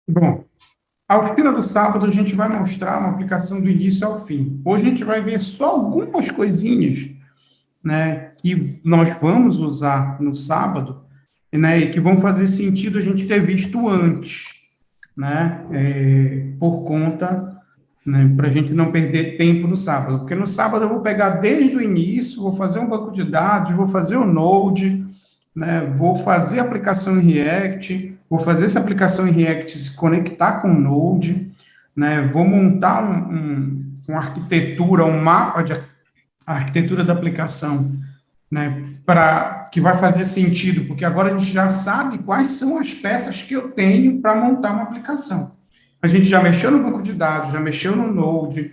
Bom, a oficina do sábado a gente vai mostrar uma aplicação do início ao fim. Hoje a gente vai ver só algumas coisinhas, né, que nós vamos usar no sábado, né, e que vão fazer sentido a gente ter visto antes, né, por conta, né, para a gente não perder tempo no sábado. Porque no sábado eu vou pegar desde o início, vou fazer um banco de dados, vou fazer o Node, né, vou fazer a aplicação em React, vou fazer essa aplicação em React se conectar com o Node, né, vou montar uma arquitetura, um mapa de arquitetura da aplicação, né, para que vai fazer sentido, porque agora a gente já sabe quais são as peças que eu tenho para montar uma aplicação. A gente já mexeu no banco de dados, já mexeu no Node,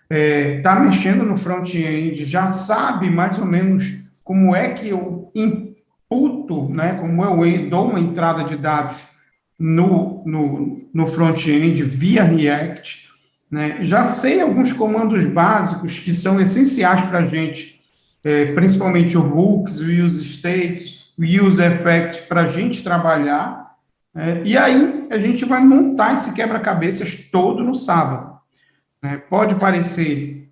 está mexendo no front-end, já sabe mais ou menos como é que eu imputo, né, como eu dou uma entrada de dados no front-end via React, né, já sei alguns comandos básicos que são essenciais para a gente, principalmente o hooks, o use state, o use effect, para a gente trabalhar, e aí a gente vai montar esse quebra-cabeças todo no sábado. Né? Pode parecer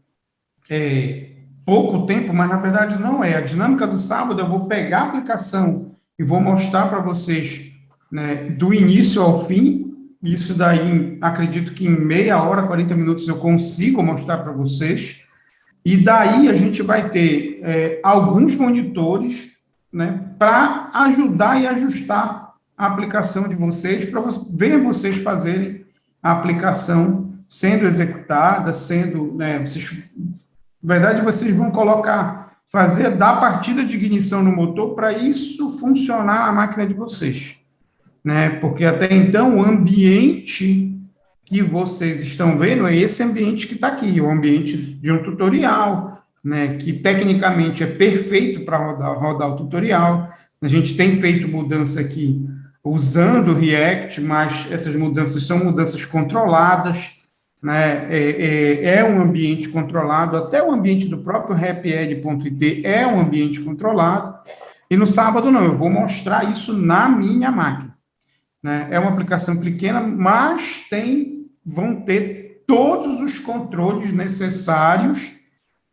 pouco tempo, mas na verdade não é. A dinâmica do sábado, eu vou pegar a aplicação e vou mostrar para vocês, né, do início ao fim. Isso daí, acredito que em meia hora, 40 minutos eu consigo mostrar para vocês. E daí a gente vai ter alguns monitores, né, para ajudar e ajustar a aplicação de vocês, para ver vocês fazerem a aplicação sendo executada, sendo, né, vocês, na verdade, vocês vão colocar, fazer dar partida de ignição no motor para isso funcionar na máquina de vocês, né? Porque até então o ambiente que vocês estão vendo é esse ambiente que está aqui, o ambiente de um tutorial, né, que tecnicamente é perfeito para rodar o tutorial. A gente tem feito mudança aqui usando o React, mas essas mudanças são mudanças controladas, né, é um ambiente controlado, até o ambiente do próprio RapEd.it é um ambiente controlado, e no sábado não, eu vou mostrar isso na minha máquina. Né? É uma aplicação pequena, mas vão ter todos os controles necessários,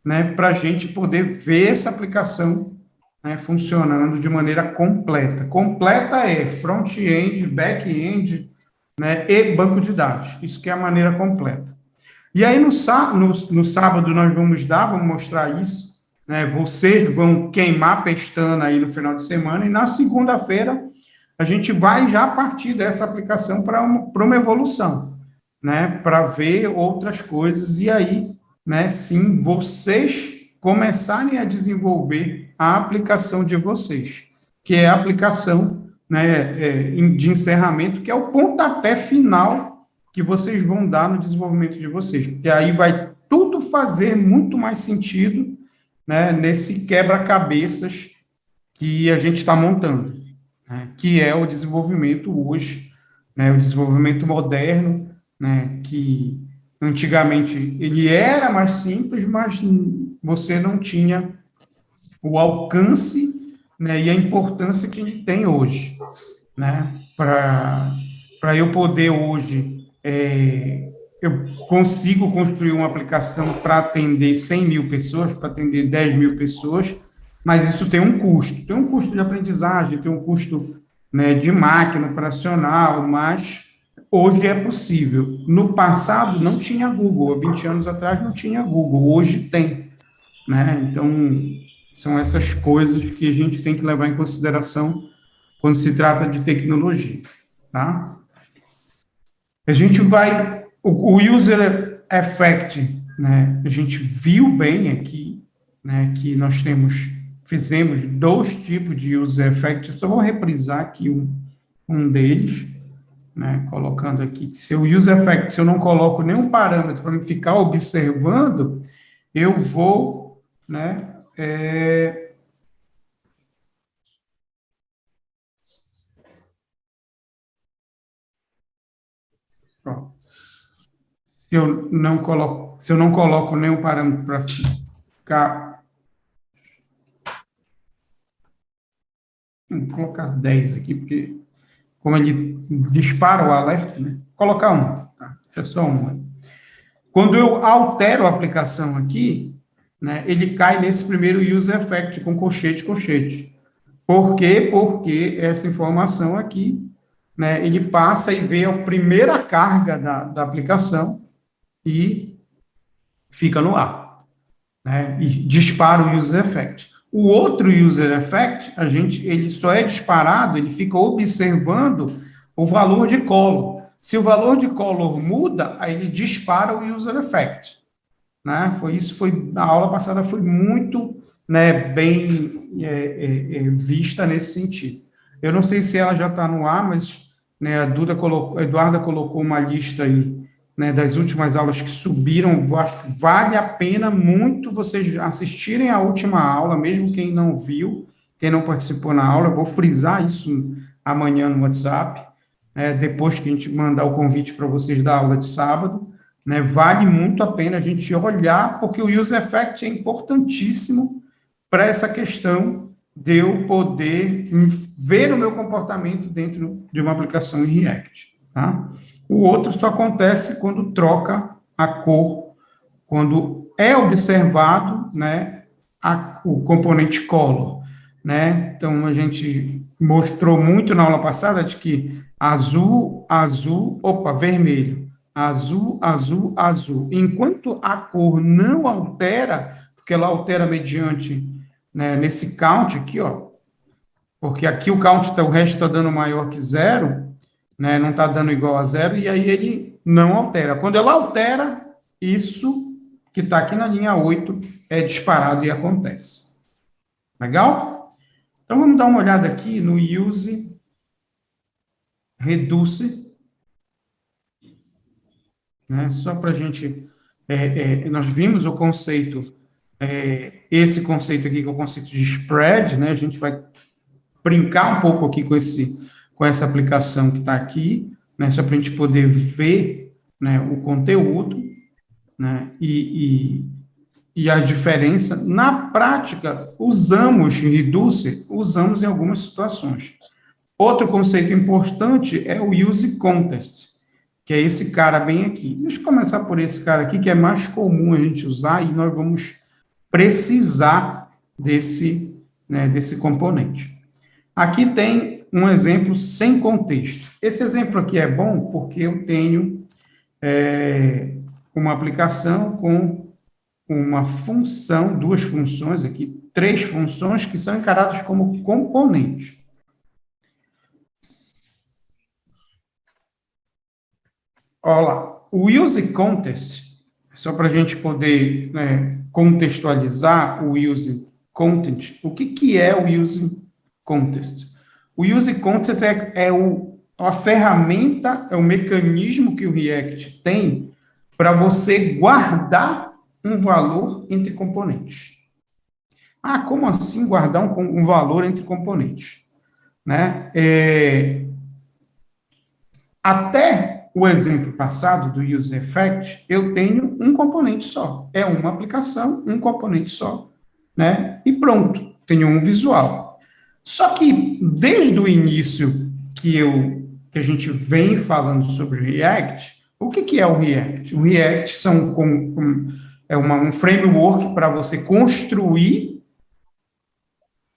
né, para a gente poder ver essa aplicação, né, funcionando de maneira completa. Completa é front-end, back-end, né, e banco de dados. Isso que é a maneira completa. E aí, no sábado, nós vamos mostrar isso, né, vocês vão queimar a pestana aí no final de semana, e na segunda-feira a gente vai já partir dessa aplicação para uma evolução, né, para ver outras coisas, e aí, né, sim, vocês começarem a desenvolver a aplicação de vocês, que é a aplicação, né, de encerramento, que é o pontapé final que vocês vão dar no desenvolvimento de vocês, porque aí vai tudo fazer muito mais sentido, né, nesse quebra-cabeças que a gente está montando, né, que é o desenvolvimento hoje, né, o desenvolvimento moderno, né, que antigamente ele era mais simples, mas você não tinha o alcance, né, e a importância que ele tem hoje, né, para eu poder hoje, eu consigo construir uma aplicação para atender 100 mil pessoas, para atender 10 mil pessoas, mas isso tem um custo de aprendizagem, tem um custo, né, de máquina operacional, mas hoje é possível. No passado não tinha Google, há 20 anos atrás não tinha Google, hoje tem, né? Então, são essas coisas que a gente tem que levar em consideração quando se trata de tecnologia, tá? A gente vai, o user effect, né? A gente viu bem aqui, né, que nós fizemos dois tipos de user effect. Eu só vou reprisar aqui um deles, né, colocando aqui que se o user effect, se eu não coloco nenhum parâmetro para me ficar observando, eu vou, né, pronto. Se eu não coloco nenhum parâmetro para ficar Vou colocar 10 aqui, porque como ele dispara o alerta, né? Vou colocar um, tá? É só um. Quando eu altero a aplicação aqui, né, ele cai nesse primeiro user effect com colchete, colchete. Por quê? Porque essa informação aqui, né, ele passa e vê a primeira carga da aplicação e fica no ar, né, e dispara o user effect. O outro user effect, ele só é disparado, ele fica observando o valor de color. Se o valor de color muda, aí ele dispara o user effect, né? A aula passada foi muito, né, bem vista nesse sentido. Eu não sei se ela já está no ar, mas, né, a Eduarda colocou uma lista aí, né, das últimas aulas que subiram. Eu acho que vale a pena muito vocês assistirem a última aula, mesmo quem não viu, quem não participou na aula. Eu vou frisar isso amanhã no WhatsApp, depois que a gente mandar o convite para vocês da aula de sábado. Né, vale muito a pena a gente olhar, porque o user effect é importantíssimo para essa questão de eu poder ver o meu comportamento dentro de uma aplicação em React. Tá? O outro só acontece quando troca a cor, quando é observado, né, o componente color. Né? Então, a gente mostrou muito na aula passada de que vermelho, azul, azul, azul. Enquanto a cor não altera, porque ela altera mediante, né, nesse count aqui, ó, porque aqui o count, o resto está dando maior que zero, né, não está dando igual a zero, e aí ele não altera. Quando ela altera, isso que está aqui na linha 8 é disparado e acontece. Legal? Então, vamos dar uma olhada aqui no use reduce, né? Só para a gente, nós vimos o conceito, esse conceito aqui, que é o conceito de spread, né? A gente vai brincar um pouco aqui com essa aplicação que está aqui, né? Só para a gente poder ver, né, o conteúdo, né? E a diferença. Na prática, usamos reduce, usamos em algumas situações. Outro conceito importante é o use context, que é esse cara bem aqui. Deixa eu começar por esse cara aqui, que é mais comum a gente usar, e nós vamos precisar desse, né, desse componente. Aqui tem um exemplo sem contexto. Esse exemplo aqui é bom porque eu tenho uma aplicação com uma função, duas funções aqui, três funções que são encaradas como componentes. Olha lá, o use context, só para a gente poder, né, contextualizar o use content, o que é o use context? O use context a ferramenta, é o mecanismo que o React tem para você guardar um valor entre componentes. Ah, como assim guardar um valor entre componentes? Né? Até o exemplo passado do use effect, eu tenho um componente só. É uma aplicação, um componente só, né? E pronto, tenho um visual. Só que desde o início que a gente vem falando sobre o React, o que é o React? O React é um framework para você construir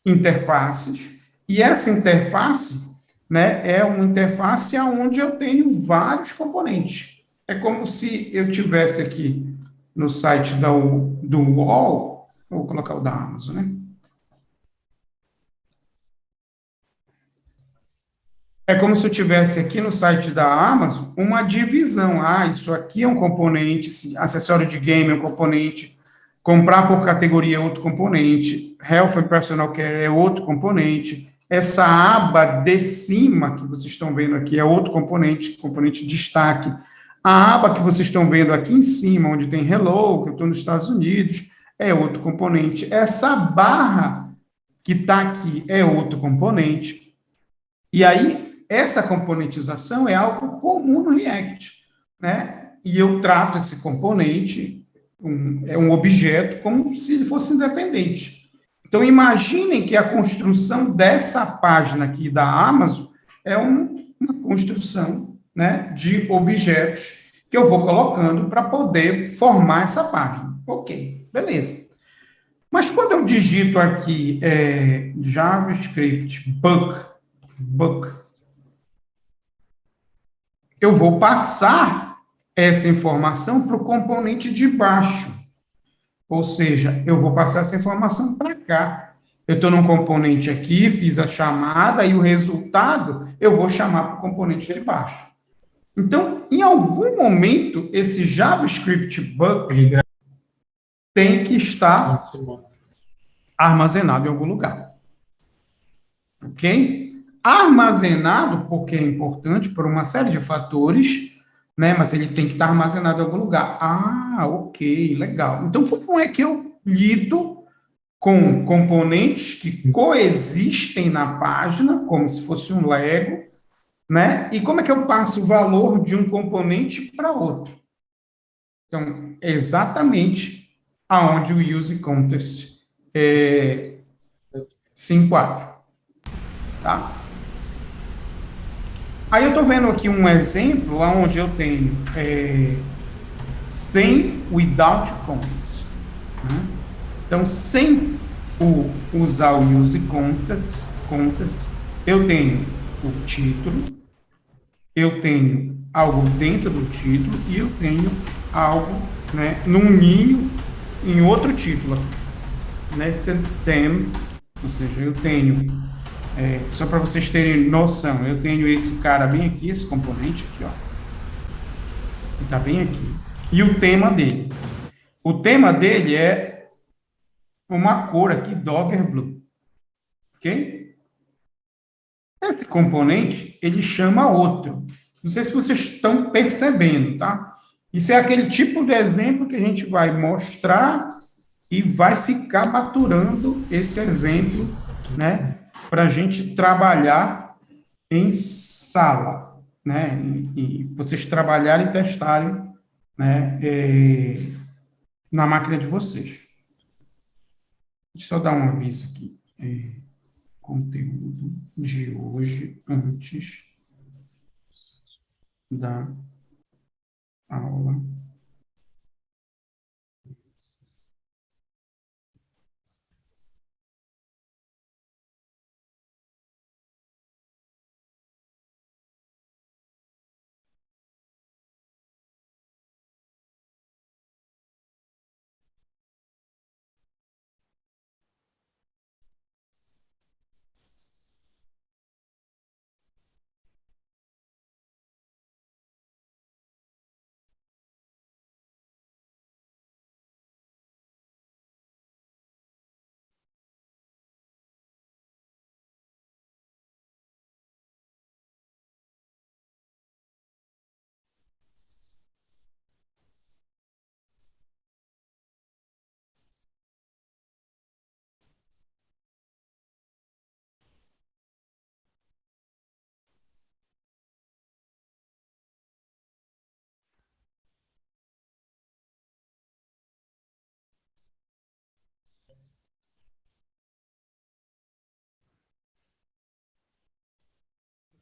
interfaces, e essa interface, né, é uma interface onde eu tenho vários componentes. É como se eu tivesse aqui no site do UOL, vou colocar o da Amazon, né? É como se eu tivesse aqui no site da Amazon uma divisão. Ah, isso aqui é um componente, acessório de game é um componente, comprar por categoria é outro componente, Health and Personal Care é outro componente, essa aba de cima que vocês estão vendo aqui é outro componente destaque. A aba que vocês estão vendo aqui em cima, onde tem Hello, que eu estou nos Estados Unidos, é outro componente. Essa barra que está aqui é outro componente. E aí, essa componentização é algo comum no React, né? E eu trato esse componente, é um objeto, como se ele fosse independente. Então, imaginem que a construção dessa página aqui da Amazon é uma construção, né, de objetos que eu vou colocando para poder formar essa página. Ok, beleza. Mas quando eu digito aqui JavaScript book, eu vou passar essa informação para o componente de baixo. Ou seja, eu vou passar essa informação para cá. Eu estou num componente aqui, fiz a chamada, e o resultado eu vou chamar para o componente de baixo. Então, em algum momento, esse JavaScript book tem que estar armazenado em algum lugar. Ok? Armazenado, porque é importante por uma série de fatores, né? Mas ele tem que estar armazenado em algum lugar. Ah, ok, legal. Então, como é que eu lido com componentes que coexistem na página, como se fosse um Lego, né? E como é que eu passo o valor de um componente para outro? Então, é exatamente aonde o use context se enquadra, tá? Aí eu estou vendo aqui um exemplo onde eu tenho sem without context, né? Então, sem usar o use context, eu tenho o título, eu tenho algo dentro do título e eu tenho algo, né, num ninho em outro título aqui. Nested theme, ou seja, eu tenho, só para vocês terem noção, eu tenho esse cara bem aqui, esse componente aqui, ó, que está bem aqui, e o tema dele. O tema dele é uma cor aqui, Dogger Blue, ok? Esse componente, ele chama outro. Não sei se vocês estão percebendo, tá? Isso é aquele tipo de exemplo que a gente vai mostrar e vai ficar maturando esse exemplo, né? Para a gente trabalhar em sala, né? E vocês trabalharem e testarem, né? Na máquina de vocês. Deixa eu só dar um aviso aqui. Conteúdo de hoje, antes da aula.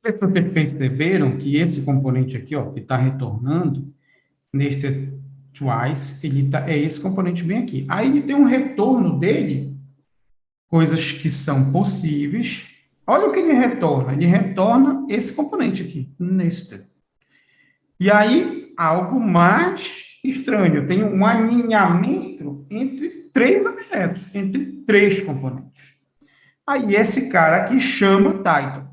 Não sei se vocês perceberam que esse componente aqui, ó, que está retornando, nesse twice, é esse componente bem aqui. Aí ele tem um retorno dele, coisas que são possíveis. Olha o que ele retorna esse componente aqui, nested. E aí, algo mais estranho, eu tenho um alinhamento entre três objetos, entre três componentes. Aí esse cara aqui chama title.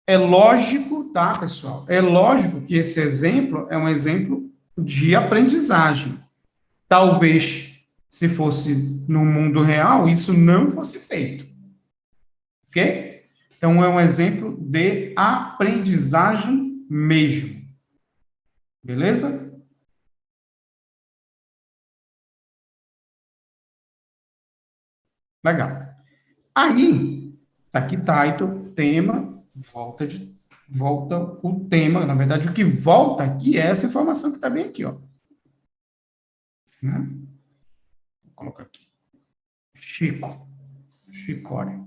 É lógico, tá, pessoal? É lógico que esse exemplo é um exemplo de aprendizagem. Talvez, se fosse no mundo real, isso não fosse feito. Ok? Então, é um exemplo de aprendizagem mesmo. Beleza? Legal. Aí, tá aqui title, tema, volta o tema. Na verdade, o que volta aqui é essa informação que está bem aqui, ó. Né? Vou colocar aqui. Chico. Chicória.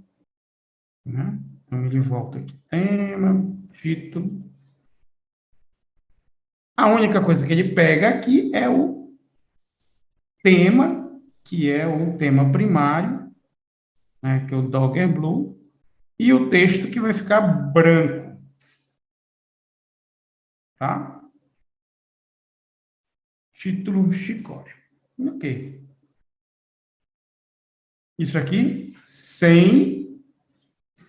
Né? Então, ele volta aqui. Tema, título. A única coisa que ele pega aqui é o tema, que é o tema primário, né, que é o Dogger Blue, e o texto que vai ficar branco. Tá? Título Chicória. Ok. Isso aqui sem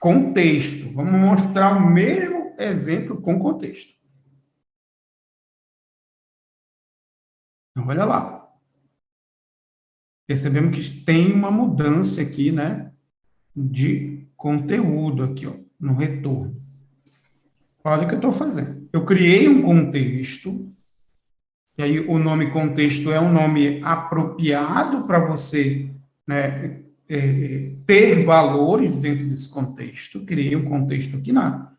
contexto. Vamos mostrar o mesmo exemplo com contexto. Então, olha lá. Percebemos que tem uma mudança aqui, né, de conteúdo aqui, ó, no retorno. Olha o que eu estou fazendo. Eu criei um contexto, e aí o nome contexto é um nome apropriado para você, né, ter valores dentro desse contexto. Criei um contexto aqui na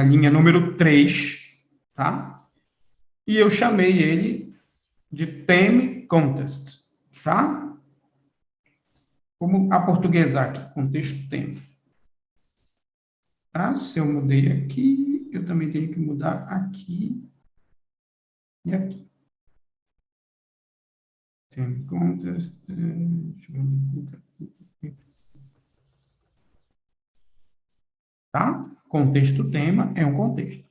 linha número 3, tá? E eu chamei ele de theme context, tá? Como aportuguesar aqui, contexto tema. Tá? Se eu mudei aqui, eu também tenho que mudar aqui e aqui. Theme context, tá? Contexto tema é um contexto.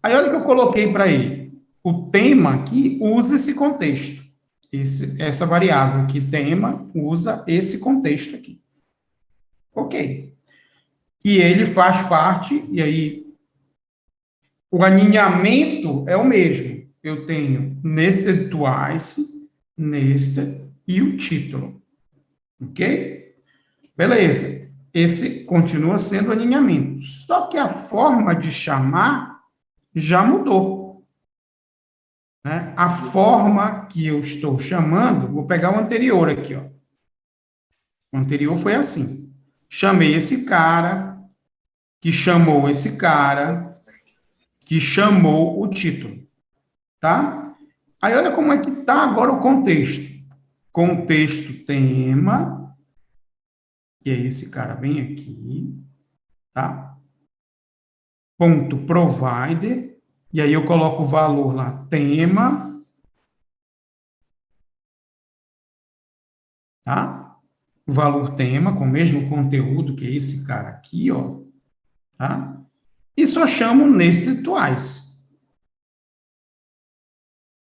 Aí olha o que eu coloquei para ele. O tema aqui usa esse contexto. Essa variável aqui, tema, usa esse contexto aqui. Ok. E ele faz parte, e aí o alinhamento é o mesmo. Eu tenho nested twice, nested e o título. Ok? Beleza. Esse continua sendo alinhamento. Só que a forma de chamar já mudou. Né? A forma que eu estou chamando, vou pegar o anterior aqui, ó. O anterior foi assim. Chamei esse cara, que chamou esse cara, que chamou o título. Tá? Aí olha como é que está agora o contexto. Contexto tema, que é esse cara bem aqui, tá? Ponto provider, e aí eu coloco o valor lá, tema, tá? O valor tema, com o mesmo conteúdo que é esse cara aqui, ó, tá? E só chamo nested twice.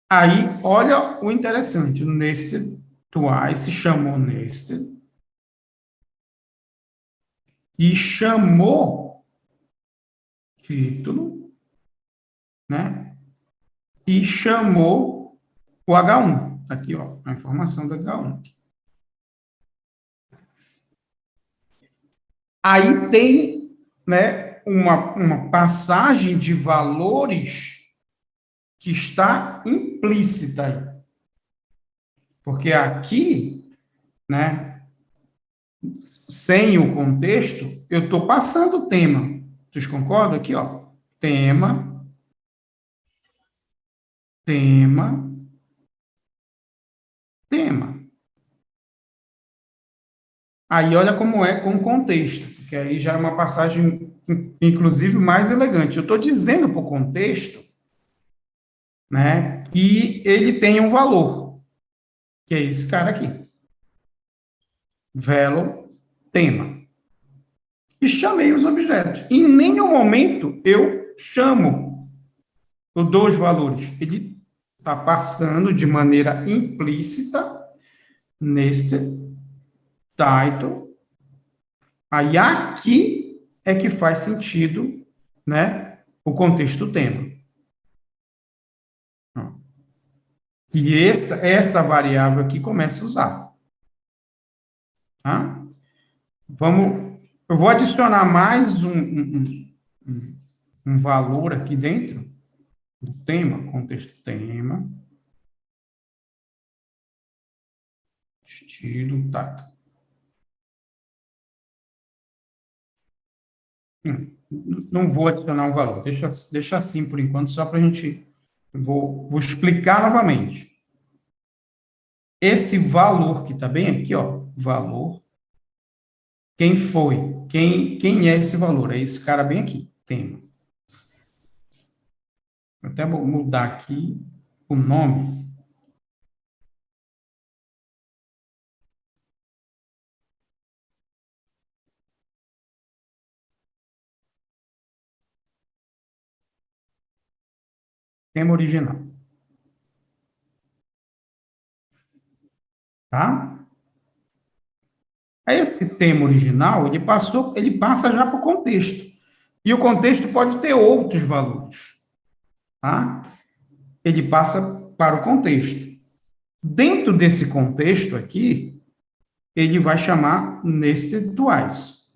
Aí, olha o interessante, nested twice chamou nested e chamou título, né? E chamou o H1. Aqui, ó, a informação do H1. Aí tem, né, uma passagem de valores que está implícita aí. Porque aqui, né, sem o contexto, eu estou passando o tema. Vocês concordam? Aqui, ó, tema, tema, tema. Aí olha como é com contexto, porque aí já é uma passagem, inclusive, mais elegante. Eu estou dizendo para o contexto, né, que ele tem um valor, que é esse cara aqui. Velo, tema. E chamei os objetos. Em nenhum momento eu chamo, eu dou os valores. Ele está passando de maneira implícita neste title. Aí aqui é que faz sentido, né, o contexto tema. E essa variável aqui começa a usar. Tá? Eu vou adicionar mais um valor aqui dentro do tema, contexto tema, estilo, tá. Não vou adicionar um valor, deixa assim por enquanto, só para a gente... Vou explicar novamente. Esse valor que está bem aqui, ó, valor. Quem foi? Quem é esse valor? É esse cara bem aqui, tema. Eu até vou mudar aqui o nome. Tema original. Tá? Esse tema original, ele passa já para o contexto. E o contexto pode ter outros valores. Tá? Ele passa para o contexto. Dentro desse contexto aqui, ele vai chamar nested twice.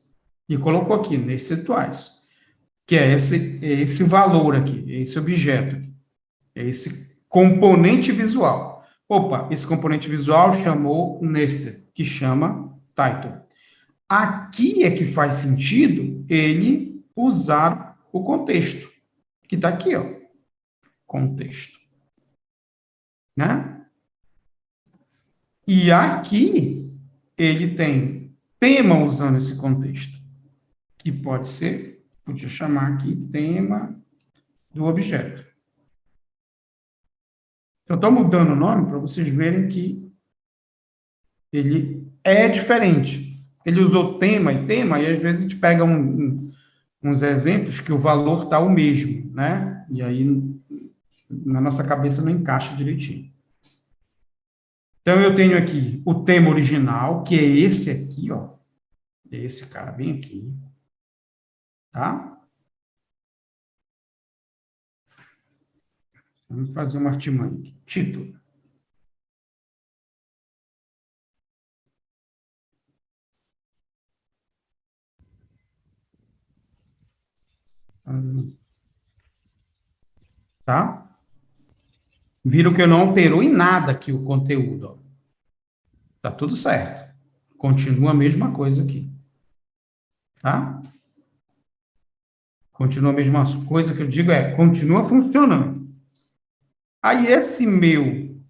E colocou aqui, nested twice. Que é esse valor aqui, esse objeto, esse componente visual. Opa, esse componente visual chamou nested, que chama title. Aqui é que faz sentido ele usar o contexto, que está aqui, ó, contexto. Né? E aqui ele tem tema usando esse contexto, que pode ser, podia chamar aqui tema do objeto. Eu estou mudando o nome para vocês verem que ele é diferente. Ele usou tema, e às vezes a gente pega uns exemplos que o valor está o mesmo, né? E aí na nossa cabeça não encaixa direitinho. Então, eu tenho aqui o tema original, que é esse aqui, ó. Esse cara bem aqui. Tá? Vamos fazer uma artimanha aqui. Título. Tá? Viram que eu não alterou em nada aqui o conteúdo, ó. Tá tudo certo. Continua a mesma coisa aqui. Tá? Continua a mesma coisa que eu digo continua funcionando. Aí, esse meu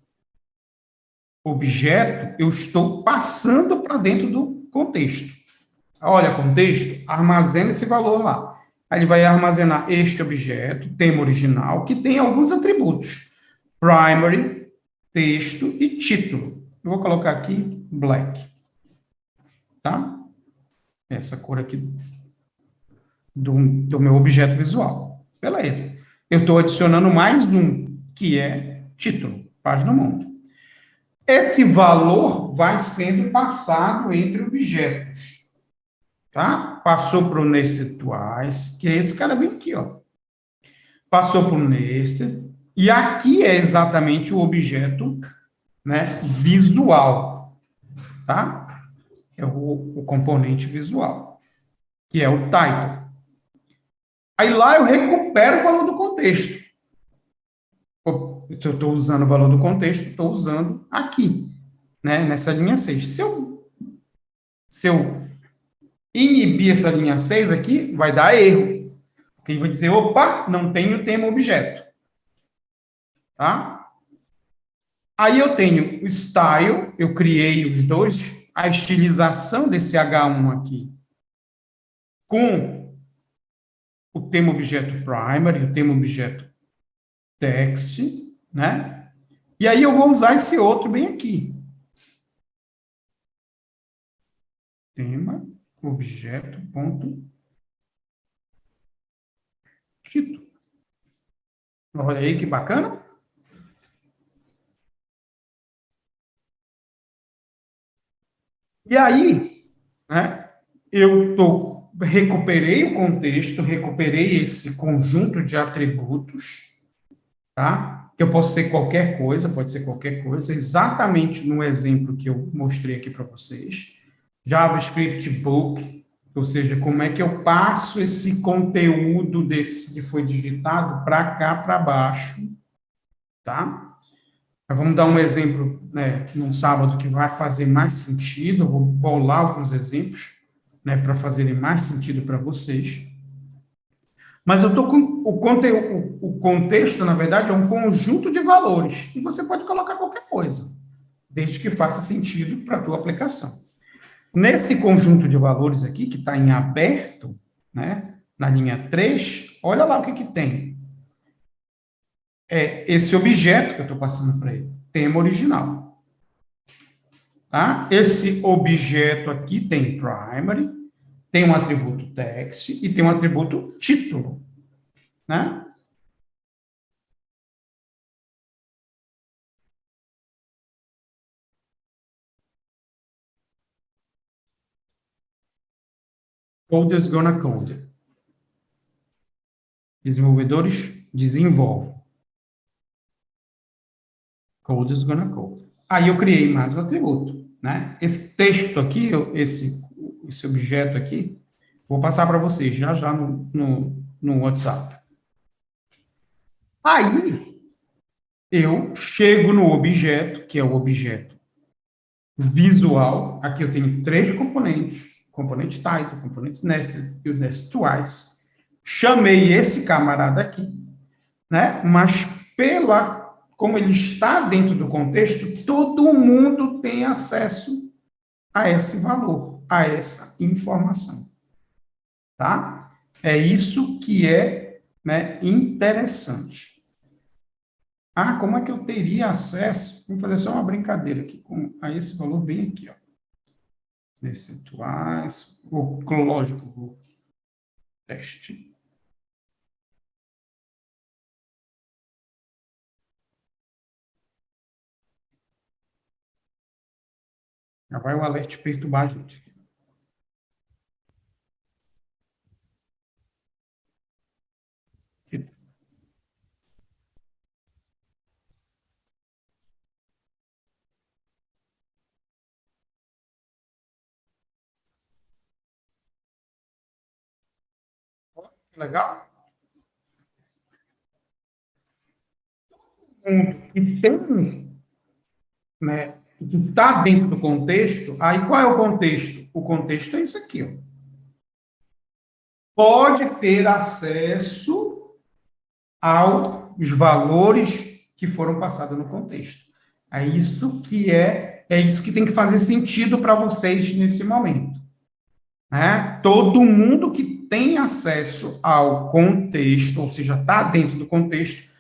objeto, eu estou passando para dentro do contexto. Olha, contexto, armazena esse valor lá. Aí ele vai armazenar este objeto, tema original, que tem alguns atributos. Primary, texto e título. Eu vou colocar aqui black. Tá? Essa cor aqui do meu objeto visual. Beleza. Eu estou adicionando mais um, que é título, página mundo. Esse valor vai sendo passado entre objetos. Tá? Passou para o nested twice, que é esse cara bem aqui, ó. Passou para o nested, e aqui é exatamente o objeto, né, visual, tá? É o componente visual, que é o title. Aí lá eu recupero o valor do contexto. Eu estou usando o valor do contexto, estou usando aqui, né, nessa linha 6. Se eu inibir essa linha 6 aqui, vai dar erro. Porque ele vai dizer, opa, não tenho tema objeto. Tá? Aí eu tenho o style, eu criei os dois, a estilização desse H1 aqui com o tema objeto primary, o tema objeto text, né? E aí eu vou usar esse outro bem aqui. Tema objeto ponto título. Olha aí que bacana. E aí, né, recuperei o contexto, recuperei esse conjunto de atributos, tá? Que eu posso ser qualquer coisa, pode ser qualquer coisa, exatamente no exemplo que eu mostrei aqui para vocês. JavaScript Book, ou seja, como é que eu passo esse conteúdo desse que foi digitado para cá, para baixo, tá? Vamos dar um exemplo, né, num sábado que vai fazer mais sentido, eu vou bolar alguns exemplos, né, para fazerem mais sentido para vocês. Mas eu estou com o conteúdo, o contexto, na verdade, é um conjunto de valores, e você pode colocar qualquer coisa, desde que faça sentido para a tua aplicação. Nesse conjunto de valores aqui, que está em aberto, né, na linha 3, olha lá o que, que tem. É esse objeto que eu estou passando para ele, tema original. Tá? Esse objeto aqui tem primary, tem um atributo text e tem um atributo título. Né? Coders gonna code. Desenvolvedores desenvolvem. Coders gonna code. Aí eu criei mais um atributo. Né? Esse texto aqui, esse objeto aqui, vou passar para vocês já já no WhatsApp. Aí eu chego no objeto, que é o objeto visual. Aqui eu tenho três componentes: componente title, componente nested e o nested twice. Chamei esse camarada aqui, né? Mas como ele está dentro do contexto, todo mundo tem acesso a esse valor, a essa informação, tá? É isso que é, né, interessante. Ah, como é que eu teria acesso? Vamos fazer só uma brincadeira aqui a esse valor bem aqui, ó. Percentuais, lógico, o teste. Já vai o alerta perturbar a gente. Legal? Que tem, né, que está dentro do contexto, aí qual é o contexto? O contexto é isso aqui, ó. Pode ter acesso aos valores que foram passados no contexto. É isso que tem que fazer sentido para vocês nesse momento. Né? Todo mundo que tem acesso ao contexto, ou seja, está dentro do contexto,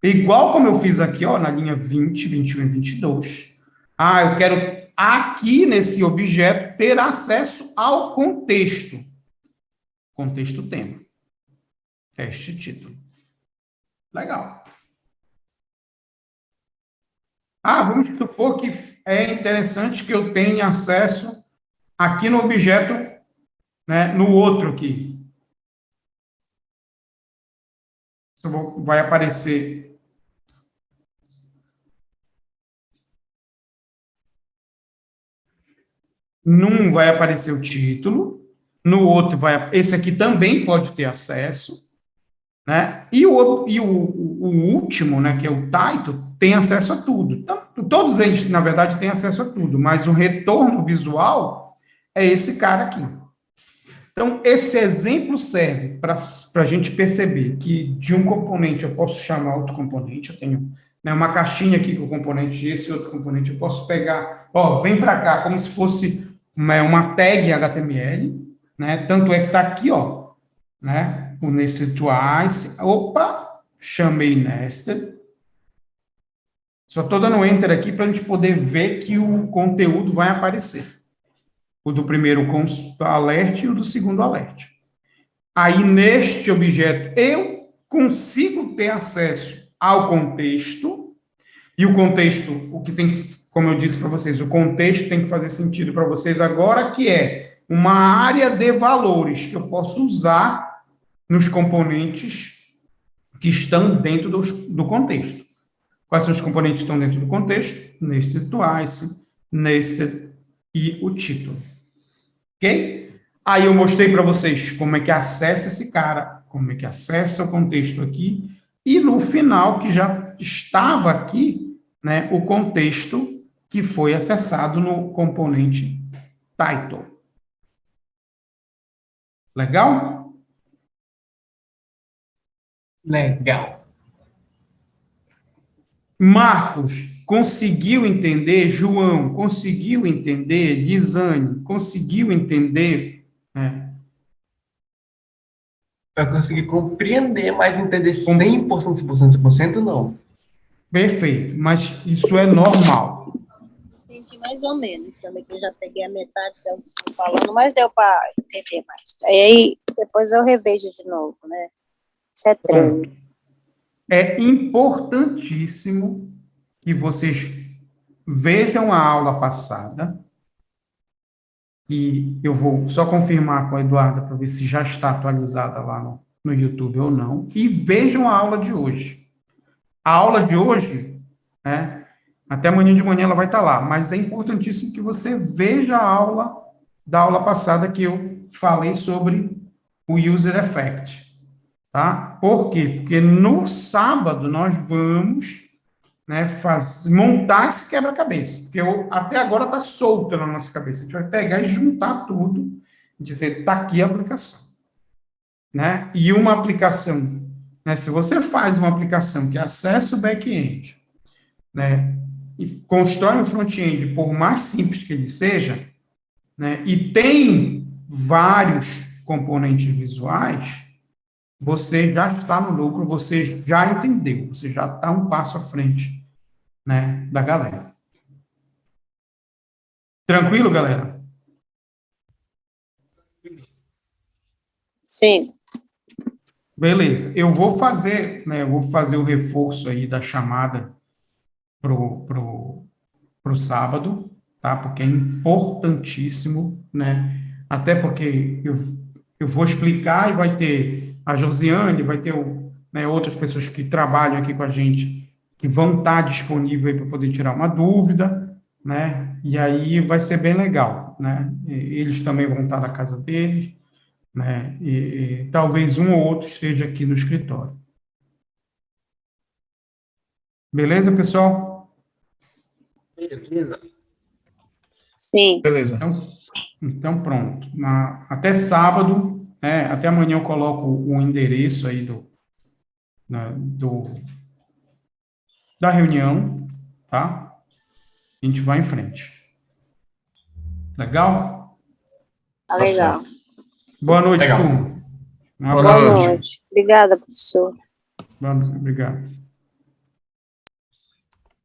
igual como eu fiz aqui, ó, na linha 20, 21 e 22. Ah, eu quero aqui nesse objeto ter acesso ao contexto. Contexto tema. Teste título. Legal. Ah, vamos supor que é interessante que eu tenha acesso aqui no objeto, né, no outro aqui. Vai aparecer num vai aparecer o título, no outro esse aqui também pode ter acesso, né? O último, né, que é o title, tem acesso a tudo. Então, todos eles, na verdade, têm acesso a tudo, mas o retorno visual é esse cara aqui. Então, esse exemplo serve para a gente perceber que de um componente eu posso chamar outro componente, eu tenho, né, uma caixinha aqui com o componente de esse outro componente, eu posso pegar, ó, vem para cá, como se fosse uma tag HTML, né? Tanto é que está aqui, ó, né? O nested twice, opa, chamei nested. Só estou dando enter aqui para a gente poder ver que o conteúdo vai aparecer. O do primeiro alert e o do segundo alert. Aí, neste objeto, eu consigo ter acesso ao contexto, e o contexto, o que tem que, como eu disse para vocês, o contexto tem que fazer sentido para vocês agora, que é uma área de valores que eu posso usar nos componentes que estão dentro do contexto. Quais são os componentes que estão dentro do contexto? Nested twice, nested e o título. Ok? Aí eu mostrei para vocês como é que acessa esse cara, como é que acessa o contexto aqui, e no final, que já estava aqui, né, o contexto que foi acessado no componente title. Legal? Legal. Marcos, conseguiu entender? João, conseguiu entender? Lisane, conseguiu entender? Eu consegui compreender, mas entender Com- 100%, 100%, 100%, não. Perfeito, mas isso é normal. Entendi mais ou menos, também que eu já peguei a metade que eu estou falando, mas deu para entender mais. Aí depois eu revejo de novo, né? Isso é treino. Pronto. É importantíssimo que vocês vejam a aula passada, e eu vou só confirmar com a Eduarda para ver se já está atualizada lá no YouTube ou não, e vejam a aula de hoje. A aula de hoje, né, até amanhã de manhã ela vai estar lá, mas é importantíssimo que você veja a aula da aula passada que eu falei sobre o User Effect, tá? Por quê? Porque no sábado nós vamos, né, montar esse quebra-cabeça, porque até agora está solto na nossa cabeça. A gente vai pegar e juntar tudo, dizer, está aqui a aplicação, né? E uma aplicação, né, se você faz uma aplicação que acessa o back-end, né, e constrói um front-end, por mais simples que ele seja, né, e tem vários componentes visuais, você já está no lucro, você já entendeu, você já está um passo à frente, né, da galera. Tranquilo, galera? Sim. Beleza. Eu vou fazer o reforço aí da chamada pro sábado, tá? Porque é importantíssimo, né? Até porque eu vou explicar e vai ter a Josiane, vai ter né, outras pessoas que trabalham aqui com a gente que vão estar disponíveis para poder tirar uma dúvida, né? E aí vai ser bem legal, né? Eles também vão estar na casa deles, né? E talvez um ou outro esteja aqui no escritório. Beleza, pessoal? Beleza. Sim. Beleza. Então pronto. Até sábado, né? Até amanhã eu coloco o endereço aí da reunião, tá? A gente vai em frente. Legal? Tá Tá legal. certo. Boa noite, Legal. turma. Um Boa Boa abraço. noite. noite. Obrigada, professor. Boa noite. Obrigado.